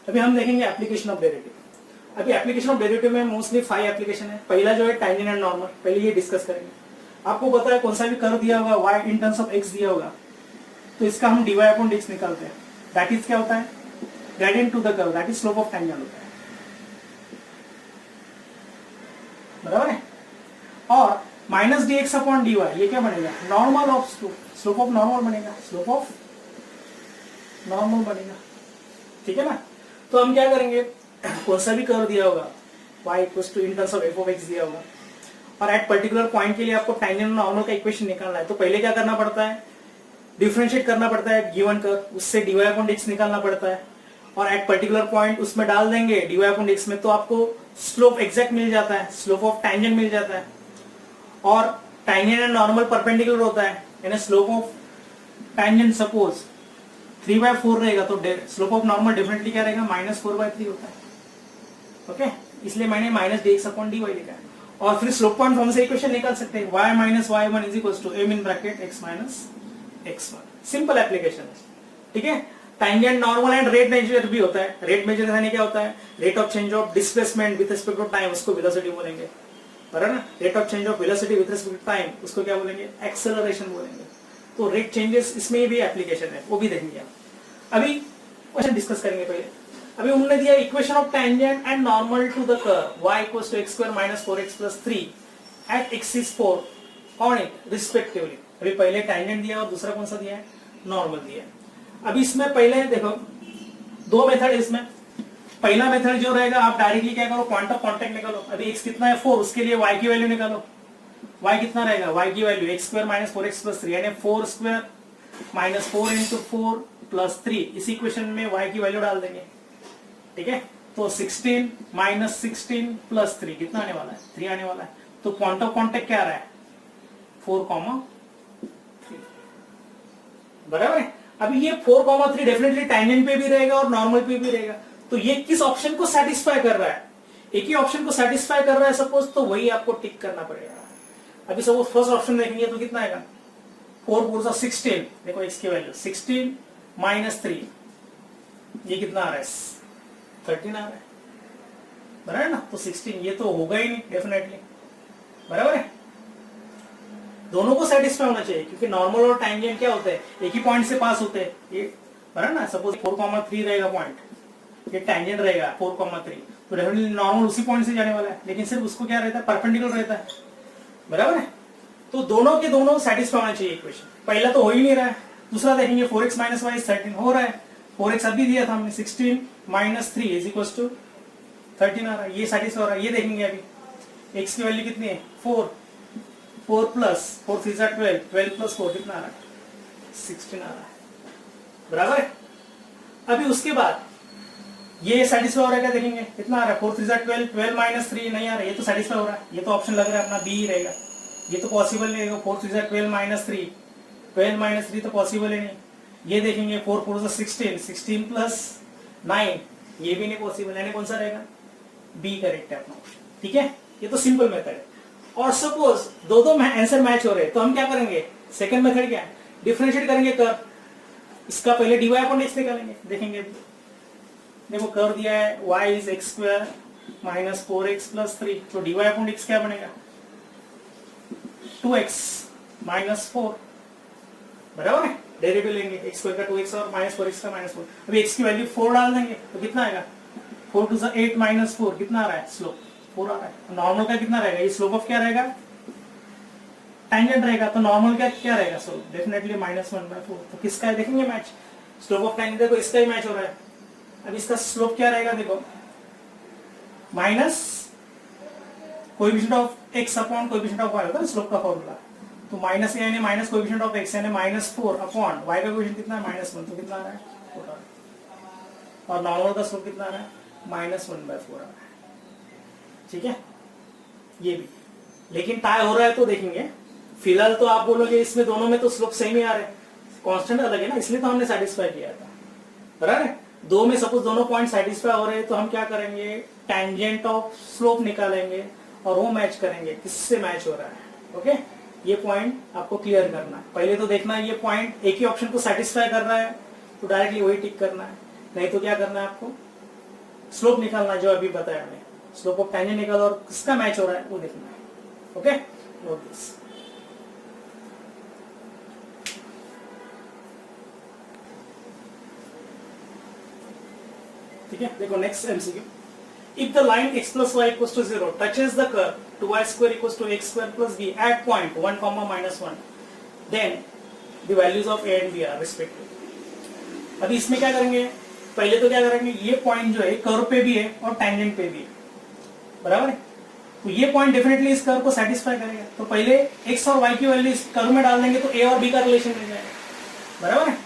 अभी हम देखेंगे एप्लीकेशन ऑफ डेरिवेटिव। अभी एप्लीकेशन ऑफ डेरिवेटिव में मोस्टली 5 एप्लीकेशन है। पहला जो है टैंजेंट एंड नॉर्मल, पहले ये डिस्कस करेंगे। आपको पता है कौन सा भी कर्व दिया होगा y in terms of x दिया होगा, तो इसका हम dy अपॉन dx निकालते हैं, दैट इज क्या होता है, gradient to the curve, that is slope of tangent होता है, बराबर है। और माइनस dx अपॉन dy ये क्या बनेगा, normal of slope, slope of normal बनेगा, स्लोप ऑफ नॉर्मल बनेगा, ठीक है ना। तो हम क्या करेंगे, कौन सा भी कर्व दिया होगा y equals to in terms of f of x दिया होगा, और एट पर्टिकुलर पॉइंट के लिए आपको टैंजेंट नॉर्मल का इक्वेशन निकालना है, तो पहले क्या करना पड़ता है, डिफरेंशिएट करना पड़ता है गिवन कर्व, उससे dy अपॉन dx निकालना पड़ता है, और एट पर्टिकुलर पॉइंट उसमें डाल देंगे dy अपॉन dx में, तो आपको स्लोप एग्जैक्ट मिल जाता है, स्लोप ऑफ टैंजेंट मिल जाता है, और टैंजेंट एंड नॉर्मल परपेंडिकुलर होता है, यानी स्लोप ऑफ टैंजेंट सपोज 3/4 रहेगा, तो स्लोप ऑफ नॉर्मल डेफिनेटली क्या रहेगा, -4/3 होता है, ओके। इसलिए मैंने माइनस dx अपॉन dy लिखा है, और फिर स्लोप पॉइंट फॉर्म से इक्वेशन निकाल सकते हैं, y minus y1 is equals to m in bracket x minus x1, simple application, ठीक है। Tangent normal and rate measure भी होता है, रेट मेजर यानी क्या होता है, rate of change of displacement with respect to time, उसको वेलोसिटी बोलेंगे, बराबर ना। Rate of change of velocity with respect to time, उसको क्या बोलेंगे, एक्सेलरेशन बोलेंगे। तो रेट चेंजेस इसमें भी एप्लीकेशन है, वो भी देखेंगे आप। अभी क्वेश्चन डिस्कस करेंगे पहले। अभी उन्होंने दिया equation of tangent and normal to the curve y equals to x² minus 4x plus 3 at x is 4 on it respectively. अभी पहले टेंजेंट दिया और दूसरा कौन सा दिया है, नॉर्मल दिया है। अभी इसमें पहले देखो दो मेथड है इसमें। पहला मेथड जो रहेगा, आप डायरेक्टली क्या करो, पॉइंट ऑफ कांटेक्ट निकालो। अभी x कितना है 4, उसके लिए y की वैल्यू निकालो। y कितना रहेगा, y की value x² minus 4x plus 3 यानी 4² माइनस 4 इंटू 4 प्लस 3। इस इक्वेशन में y की वैल्यू डाल देंगे, ठीक है। तो 16 माइनस 16 प्लस 3 कितना आने वाला है, 3 आने वाला है। तो पॉइंट ऑफ कांटेक्ट क्या आ रहा है, 4,3, बराबर है। अभी ये 4,3 डेफिनेटली टेंजेंट पे भी रहेगा और नॉर्मल पे भी रहेगा। तो ये किस ऑप्शन को सेटिस्फाई कर रहा है, एक ही ऑप्शन को सेटिस्फाई कर रहा है सपोज, तो वही आपको टिक करना पड़ेगा। अभी सपोज फर्स्ट ऑप्शन देखेंगे तो कितना आएगा, 4 4 16, देखो x की वैल्यू 16 माइनस 3, ये कितना आ रहा है, 13 आ रहा है, बराबर है ना। तो 16 ये तो होगा ही नहीं डेफिनेटली, बराबर है। दोनों को सेटिस्फाई होना चाहिए, क्योंकि नॉर्मल और टैंजेंट क्या होते हैं, एक ही पॉइंट से पास होते हैं, ये बराबर ना। सपोज 4,3 रहेगा पॉइंट, ये टैंजेंट रहेगा 4,3, तो डेफिनेटली नॉर्मल उसी पॉइंट से जाने वाला है, लेकिन सिर्फ उसको क्या रहता है, परपेंडिकुलर रहता है, बराबर है। तो दोनों के दोनों सेटिस्फाई होना चाहिए इक्वेशन। पहला तो हो ही नहीं रहा है, दूसरा देखेंगे 4x माइनस वाई 13 हो रहा है। 4x अभी दिया था हमने, 16 माइनस 3 इज इक्वल टू 13 आ रहा है, ये सेटिस्फाई हो रहा है। ये देखेंगे अभी x की वैल्यू कितनी है, 4 प्लस 4 3 12, 12 प्लस 4 कितना आ रहा है, 16 आ रहा है, बराबर है। अभी उसके बाद ये सेटिस्फाई हो रहा है, क्या देखेंगे कितना आ रहा है, 4 3 12, 12 माइनस 3 नहीं आ रहा है, ये तो सेटिस्फाई हो रहा है। ये तो ऑप्शन लग रहा है अपना बी ही रहेगा, ये तो पॉसिबल नहीं रहेगा। 4 3 12 माइनस 3, 12 माइनस 3 तो पॉसिबल ही नहीं। ये देखेंगे 4 4 16, 16 प्लस 9, ये भी नहीं पॉसिबल, यानी कौन सा रहेगा, बी करेक्ट है अपना ऑप्शन, ठीक है। ये तो सिंपल मेथड है। और सपोज दो आंसर मैच हो रहे हैं, तो हम क्या करेंगे, सेकंड मेथड क्या है, डिफरेंशिएट करेंगे कर्व। इसका पहले dy अपॉन x निकालेंगे, देखेंगे देखो कर्व दिया है y is x² minus 4x plus 3, तो dy अपॉन x क्या बनेगा, 2x माइनस 4, बराबर है। डेरिवेटिव लेंगे x² का 2x और माइनस 4x का माइनस 4। अभी x की वैल्यू 4 डाल देंगे तो कितना आएगा, 4 2 8 माइनस 4, कितना आ रहा है, स्लोप 4 आ रहा है। नॉर्मल का कितना रहेगा, ये स्लोप ऑफ क्या रहेगा, टेंजेंट रहेगा, तो नॉर्मल का क्या रहेगा, स्लोप डेफिनेटली -1/4। तो किसका है देखेंगे मैच, स्लोप ऑफ टेंजेंट देखो इसका ही मैच हो रहा है। अब इसका स्लोप क्या रहेगा, देखो minus coefficient of x upon coefficient of y होता है स्लोप का फॉर्मूला। तो माइनस यानी माइनस कोएफिशिएंट ऑफ x यानी -4 अपॉन y का कोएफिशिएंट कितना है, -1, तो कितना आ रहा है, 4 आ रहा है। और नॉर्मल का स्लोप कितना आ रहा है, -1/4 आ रहा है, ठीक है। ये भी लेकिन टाई हो रहा है, तो देखेंगे फिलहाल तो आप बोलोगे इसमें दोनों में तो स्लोप सेम ही आ रहे हैं, कांस्टेंट अलग है ना, इसलिए तो हमने सेटिस्फाई किया था, बराबर है। दो में सपोज दोनों पॉइंट सेटिस्फाई हो रहे हैं, तो हम क्या करेंगे, टेंजेंट ऑफ स्लोप निकालेंगे और वो मैच करेंगे किससे मैच हो रहा है, ओके। ये पॉइंट आपको क्लियर करना है। पहले तो देखना है ये पॉइंट एक ही ऑप्शन को सेटिस्फाई कर रहा है, तो डायरेक्टली वही टिक करना है, नहीं तो क्या करना है, आपको स्लोप निकालना है, जो अभी बताया हमने, स्लोप ऑफ टेंजेंट निकालो और किसका मैच हो रहा है वो देखना है, ओके। Note this. ठीक है, देखो next MCQ. If the line x plus y equals to 0 touches the curve 2y square equals to x square plus b at point 1, -1, then the values of a and b are respectively। अभी इसमें क्या करेंगे, पहले तो क्या करेंगे, ये पॉइंट जो है कर्व पे भी है और टेंजेंट पे भी है, बराबर है। तो ये पॉइंट डेफिनेटली इस कर्व को सेटिस्फाई करेगा। तो पहले x और y की वैल्यू इस कर्व में डाल देंगे, तो a और b का रिलेशन मिल जाएगा, बराबर है।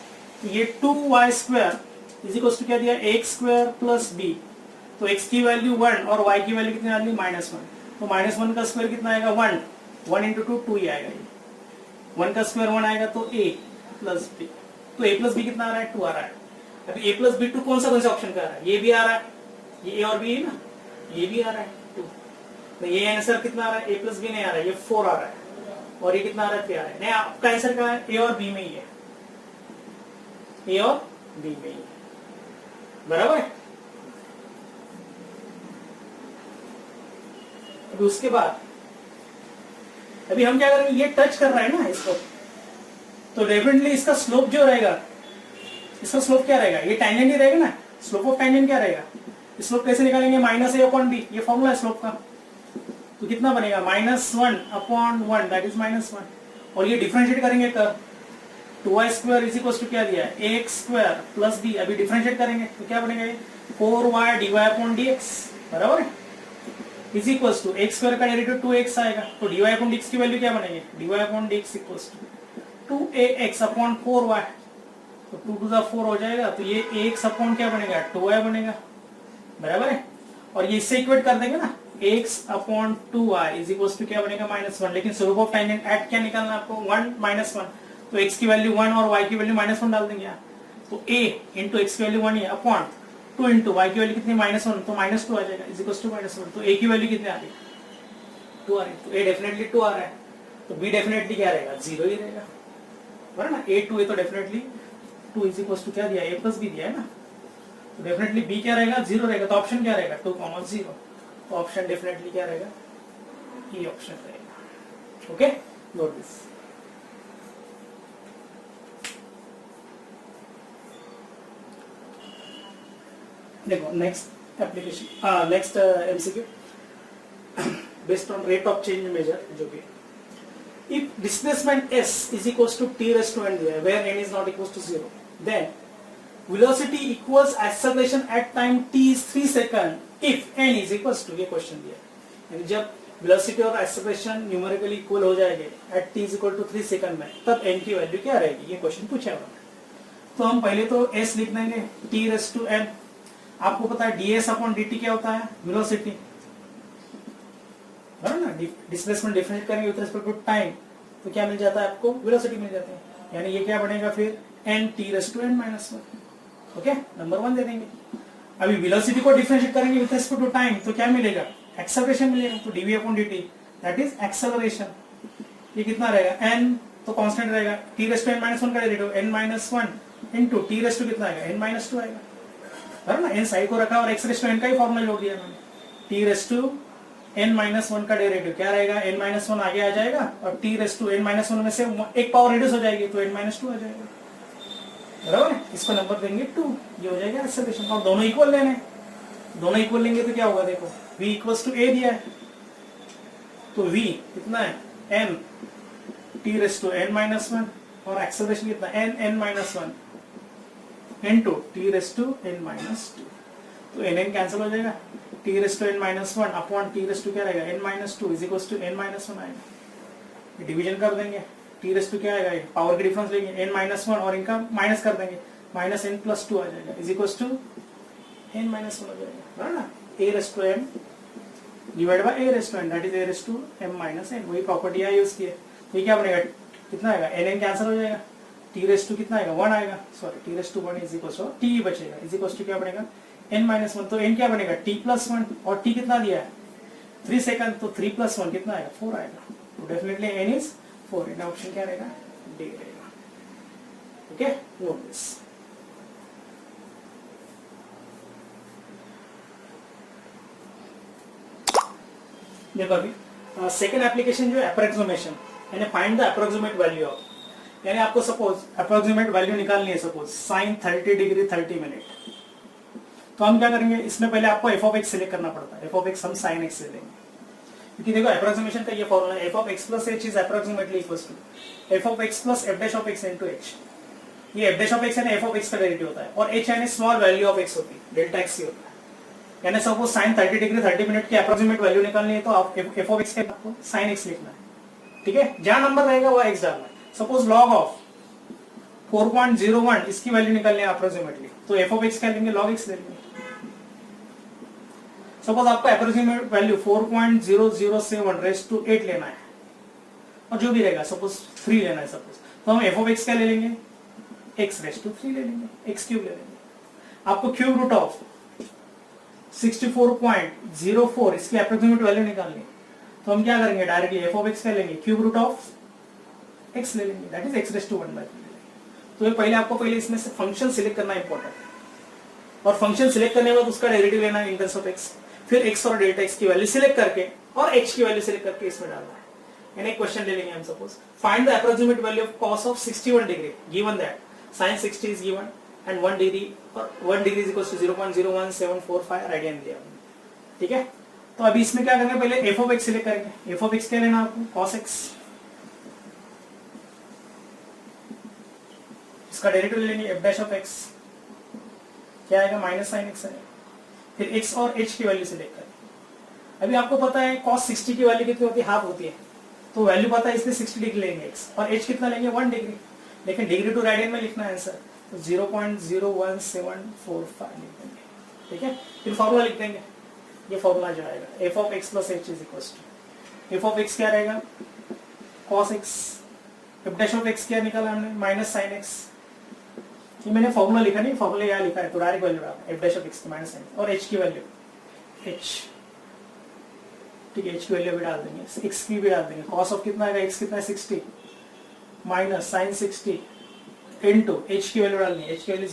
तो ये 2y square is equal to क्या दिया, x स्क्वायर प्लस b, तो x की वैल्यू 1 और y की वैल्यू कितनी डालनी, -1, तो -1 का स्क्वायर कितना आएगा, 1 इंटू 2 2 ही आएगा, ये 1 का स्क्वायर 1 आएगा, तो a प्लस b, तो a प्लस b कितना आ रहा है, 2 आ रहा है। अभी a प्लस b 2 कौन सा ऑप्शन का आ रहा है, ये भी आ रहा है, ये a और b है ना, ये भी आ रहा है 2, तो ये आंसर कितना आ रहा है, a प्लस b नहीं आ रहा है, ये 4 आ रहा है, और ये कितना आ रहा है, 3 आ रहा है। नहीं, आपका आंसर क्या है, a और b में ही है, a और b में ही है, बराबर है। अभी उसके बाद अभी हम क्या करेंगे, ये टच कर रहा है ना इसको, तो डेफिनेटली इसका स्लोप जो रहेगा इसका स्लोप क्या रहेगा, ये टैंजेंट ही रहेगा ना, स्लोप ऑफ टैंजेंट क्या रहेगा, स्लोप कैसे निकालेंगे, माइनस ए अपॉन बी, ये फॉर्मूला है स्लोप का। तो कितना बनेगा -1/1 दैट इज -1, और ये डिफरेंशिएट करेंगे कर 2y² इज इक्वल टू क्या दिया है ax² प्लस b, अभी डिफरेंशिएट करेंगे तो क्या बनेगा ये 4y dy/dx बराबर है, इज इक्वल टू x² का डेरिवेटिव 2x आएगा, तो dy/dx की वैल्यू क्या बनेगी dy/dx इक्वल टू 2ax/4y, तो 2 to the 4 हो जाएगा, तो ये ax अपॉन क्या बनेगा 2y बनेगा बराबर है, और ये इससे इक्वेट कर देंगे ना x/2y इज इक्वल टू क्या बनेगा -1, लेकिन स्लोप ऑफ टैंजेंट एट क्या निकालना है आपको 1 -1, तो x की वैल्यू 1 और y की वैल्यू -1 डाल देंगे, तो a इंटू x की वैल्यू 1 है अपॉन 2 इंटू y की वैल्यू कितनी -1, तो -2 आ जाएगा इज इक्वल टू -1, तो a की वैल्यू कितनी आ रही 2 आ रही है, तो a डेफिनेटली 2 आ रहा है, तो b डेफिनेटली क्या रहेगा 0 ही रहेगा बराबर ना, a 2 है तो डेफिनेटली 2 इज इक्वल टू क्या दिया a प्लस b दिया है ना, तो डेफिनेटली b क्या रहेगा 0 रहेगा, तो ऑप्शन क्या रहेगा 2, 0, तो ऑप्शन डेफिनेटली क्या रहेगा ये ऑप्शन रहेगा। Okay, note this. देखो next application, next MCQ based on rate of change measure, जो भी if displacement s is equals to t raised to n दिया where n is not equals to 0, then velocity equals acceleration at time t is 3 second if n is equals to, ये क्वेश्चन दिया, यानी जब वेलोसिटी और एक्सेलरेशन न्यूमेरिकली इक्वल हो जाएंगे at t is equal to 3 second में, तब n की वैल्यू क्या रहेगी, ये क्वेश्चन पूछा हुआ है। तो हम पहले तो s लिख देंगे t raised to n, आपको पता है ds अपॉन dt क्या होता है वेलोसिटी बराबर ना, डिस्प्लेसमेंट डिफरेंशिएट करेंगे विद रिस्पेक्ट टू टाइम, तो क्या मिल जाता है आपको वेलोसिटी मिल जाती है, यानी ये क्या बनेगा फिर nt raised to n -1, okay, number 1 दे देंगे। अभी वेलोसिटी को डिफरेंशिएट करेंगे विद रिस्पेक्ट टू टाइम, तो क्या मिलेगा एक्सेलरेशन मिलेगा, तो dv upon dt that is acceleration, ये कितना रहेगा n, तो कांस्टेंट रहेगा, t raised to n -1 का derivative n -1 into t raised to कितना आएगा n -2 आएगा बराबर ना, n साइड को रखा और x raised to n का ही फॉर्मूला जोड़ दिया मैंने, t raised to n -1 का डेरिवेटिव क्या रहेगा n -1 आगे आ जाएगा, और t raised to n -1 में से एक पावर रिड्यूस हो जाएगी, तो n -2 आ जाएगा बराबर है, इसको नंबर देंगे 2, ये हो जाएगा एक्सेलरेशन, और दोनों इक्वल लेने, दोनों इक्वल लेंगे तो क्या होगा, देखो v इक्वल्स टू a दिया है, तो v कितना है n t raised to n -1, और एक्सेलरेशन कितना n -1 into t raised to n -2, तो n कैंसिल हो जाएगा, t raised to n -1 upon t raised to क्या रहेगा n -2 is equals to n -1 आएगा, डिवीजन कर देंगे, t raised to क्या आएगा, पावर के डिफरेंस लेंगे n -1 और इनका माइनस कर देंगे, -n+2 आ जाएगा इज इक्वल्स टू n -1 हो जाएगा बराबर ना, a raised to m divide by a raised to n that is a raised to m -n, वही प्रॉपर्टी है यूज की है, तो ये क्या बनेगा कितना आएगा n कैंसिल हो जाएगा, t raised to कितना आएगा 1 आएगा, sorry t raised to 1 is equals to t बचेगा इज इक्वल्स टू क्या बनेगा n -1, तो n क्या बनेगा t+1, और t कितना दिया है 3 सेकंड, तो 3 + 1 कितना आएगा 4 आएगा, तो definitely n is 4, in option क्या रहेगा डी रहेगा। Okay, note this. देखो अभी सेकंड एप्लीकेशन जो है अप्रोक्सीमेशन, यानी find the approximate value of, यानी आपको सपोज अप्रोक्सीमेट वैल्यू निकालनी है, सपोज sin 30 डिग्री 30 मिनट, तो हम क्या करेंगे, इसमें पहले आपको f of x सिलेक्ट करना पड़ता है, f of x हम sin x ले लेंगे, क्योंकि देखो अप्रोक्सीमेशन का ये फॉर्मूला है f of x plus h is approximately equals to f of x plus f dash of x into h, ये f dash of x है ना f of x का डेरिवेटिव होता है, और h यानी स्मॉल वैल्यू ऑफ x होती है, डेल्टा x ही होता है, यानी सपोज sin 30 डिग्री 30 मिनट की अप्रोक्सीमेट वैल्यू निकालनी है, तो आप f of x के आपको sin x लिखना है, ठीक है, जहां नंबर रहेगा वो x डालना है, सपोज log ऑफ 4.01 इसकी वैल्यू निकालनी है अप्रोक्सीमेटली, तो f of x क्या लेंगे log x ले लेंगे, सपोज आपको अप्रोक्सीमेट वैल्यू 4.007 रेज़ टू 8 लेना है, और जो भी रहेगा सपोज 3 लेना है सपोज, तो हम f of x क्या ले लेंगे x रेज़ टू 3 ले लेंगे, x क्यूब ले लेंगे, आपको क्यूब रूट ऑफ 64.04 इसकी अप्रोक्सीमेट वैल्यू निकालनी है, तो हम क्या करेंगे डायरेक्टली f of x क्या लेंगे क्यूब रूट ऑफ x ले लेंगे, that is x raise to 1 by 3। तो ये पहले आपको इसमें से फंक्शन सिलेक्ट करना इंपॉर्टेंट है, और फंक्शन सिलेक्ट करने के बाद उसका डेरिवेटिव लेना है इन टर्म्स ऑफ x, फिर x और डेल्टा x की वैल्यू सिलेक्ट करके और h की वैल्यू सिलेक्ट करके इसमें डालना है, यानी एक क्वेश्चन ले लेंगे हम, suppose find the approximate value of cos of 61 degree, given that sin 60 is given, and 1 degree और 1 degree is equal to 0.01745 radian दिया हमने, ठीक है। तो अभी इसमें क्या करेंगे, पहले एफ ऑफ एक्स सिलेक्ट करेंगे। एफ ऑफ एक्स क्या लेना आपको, कॉस एक्स, इसका डेरिवेटिव लेंगे एफ डैश ऑफ एक्स, क्या आएगा माइनस साइन एक्स आएगा। फिर एक्स और एच की वैल्यू सिलेक्ट करें। अभी आपको पता है कॉस 60 की वैल्यू कितनी होती है, हाफ होती है, तो वैल्यू पता है इसलिए 60 डिग्री लेंगे एक्स, और एच कितना लेंगे 1 डिग्री, लेकिन डिग्री टू रेडियन में लिखना है आंसर, तो 0.01745 लिख देंगे, ठीक है। फिर फॉर्मूला लिख देंगे, ये फॉर्मूला जो आएगा f of x plus h is equal to, f of x क्या रहेगा cos x, f dash of x क्या निकाला हमने माइनस साइन एक्स, ये मैंने फॉर्मूला लिखा नहीं, फॉर्मूला यहाँ लिखा है, तो डायरेक्ट वैल्यू डाल एफ डैश ऑफ एक्स की माइनस साइन, और एच की वैल्यू एच, ठीक है, एच की वैल्यू भी डाल देंगे, एक्स की भी डाल देंगे, कॉस ऑफ कितना आएगा, एक्स कितना है 60 माइनस साइन 60 इनटू एच की वैल्यू डालनी है, एच की वैल्यू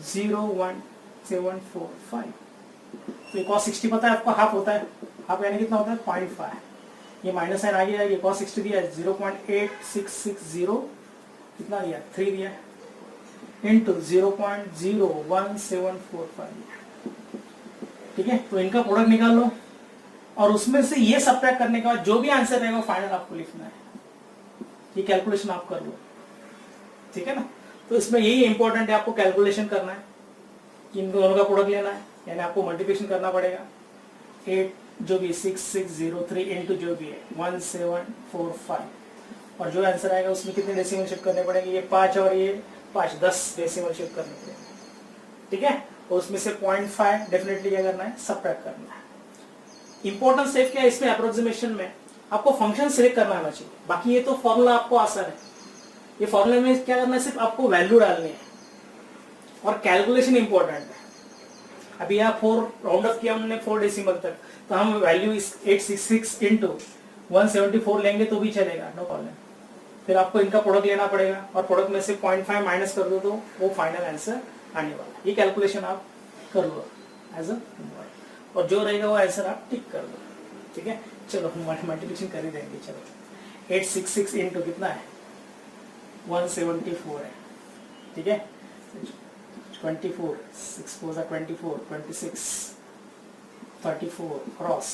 0.01745, तो ये cos 60 पता है आपको हाफ होता है, हाफ यानी कितना होता है 0.5, ये माइनस साइन आ गया, ये cos 60 दिया 0.8660 कितना दिया 3 दिया इनटू 0.01745, ठीक है। तो इनका प्रोडक्ट निकाल लो, और उसमें से ये सब्ट्रैक्ट करने के बाद जो भी आंसर रहेगा फाइनल आपको लिखना है, ये कैलकुलेशन आप कर लो, ठीक है ना। तो इसमें यही इंपॉर्टेंट है, आपको कैलकुलेशन करना है, इन दोनों का प्रोडक्ट लेना है, यानी आपको मल्टीप्लिकेशन करना पड़ेगा, 8 जो भी 6603 इनटू जो भी है 1745, और जो आंसर आएगा उसमें कितने डेसिमल शिफ्ट करने पड़ेंगे, ये 5 और ये 5 10 डेसिमल शिफ्ट करने पड़ेंगे, ठीक है। और उसमें से 0.5 डेफिनेटली क्या करना है, सब्ट्रैक्ट करना है। इंपॉर्टेंट स्टेप क्या है इसमें, अप्रोक्सीमेशन में आपको फंक्शन सिलेक्ट करना आना चाहिए, बाकी ये तो फॉर्मूला आपको आसान है, ये फॉर्मूले में क्या करना है, सिर्फ आपको वैल्यू डालनी है, और कैलकुलेशन इंपॉर्टेंट है। अभी यहाँ 4 राउंड ऑफ किया हमने 4 डेसिमल तक, तो हम वैल्यू 866 इंटू 174 लेंगे तो भी चलेगा, नो प्रॉब्लम। फिर आपको इनका प्रोडक्ट लेना पड़ेगा, और प्रोडक्ट में से 0.5 माइनस कर दो तो वो फाइनल आंसर आने वाला है। ये कैलकुलेशन आप कर लो एज अ, और जो रहेगा वो आंसर आप टिक कर दो, ठीक है। चलो हम मल्टीप्लिकेशन कर ही देंगे, चलो 866 इंटू कितना है 174 है, ठीक है, 24 6 4 24 26 34 क्रॉस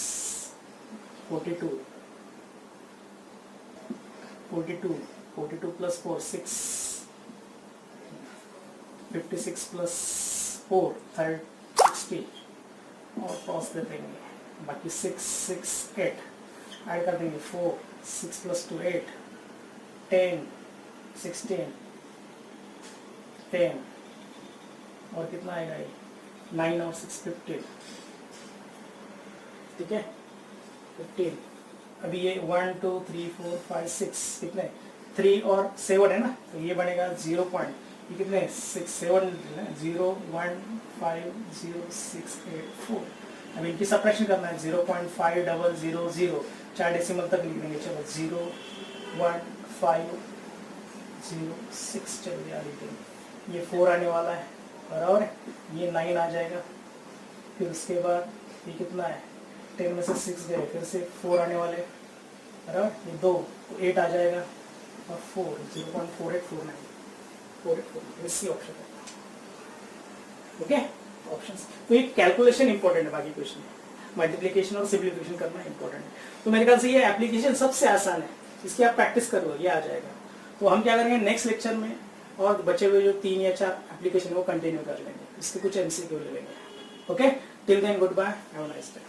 42 प्लस 4 6 56 प्लस 4 60, और क्रॉस दे देंगे, बाकी 6 6 8 ऐड कर देंगे, 4 6 प्लस 2 8 10 16 10, और कितना आएगा ये 9 और 6 15, ठीक है 15। अभी ये 1 2 3 4 5 6 कितने 3 और 7 है ना, तो ये बनेगा 0 पॉइंट, ये कितने 6 7 0 1 5 0 6 8 4। अब इनकी सब्ट्रैक्शन करना है, 0.5000 4 डेसिमल तक लिख देंगे, चलो 0 1 5 0 6, चलो यार लिख देंगे, ये 4 आने वाला है, बराबर है, ये 9 आ जाएगा, फिर उसके बाद ये कितना है 10 में से 6 गए, फिर से 4 आने वाले, बराबर, ये 2 तो 8 आ जाएगा, और 4 0.4849 इसी ऑप्शन है, ओके ऑप्शंस। तो ये कैलकुलेशन इंपॉर्टेंट है, बाकी कुछ नहीं, मल्टीप्लिकेशन और सिंप्लीफिकेशन करना इंपॉर्टेंट है। तो मेरे ख्याल से ये एप्लीकेशन सबसे आसान है, इसकी आप प्रैक्टिस करो, ये आ जाएगा। तो हम क्या करेंगे नेक्स्ट लेक्चर में, और बचे हुए जो 3 या 4 एप्लीकेशन है वो कंटिन्यू कर लेंगे, इसके कुछ एमसीक्यू ले लेंगे, okay. Till then good bye, have a nice day.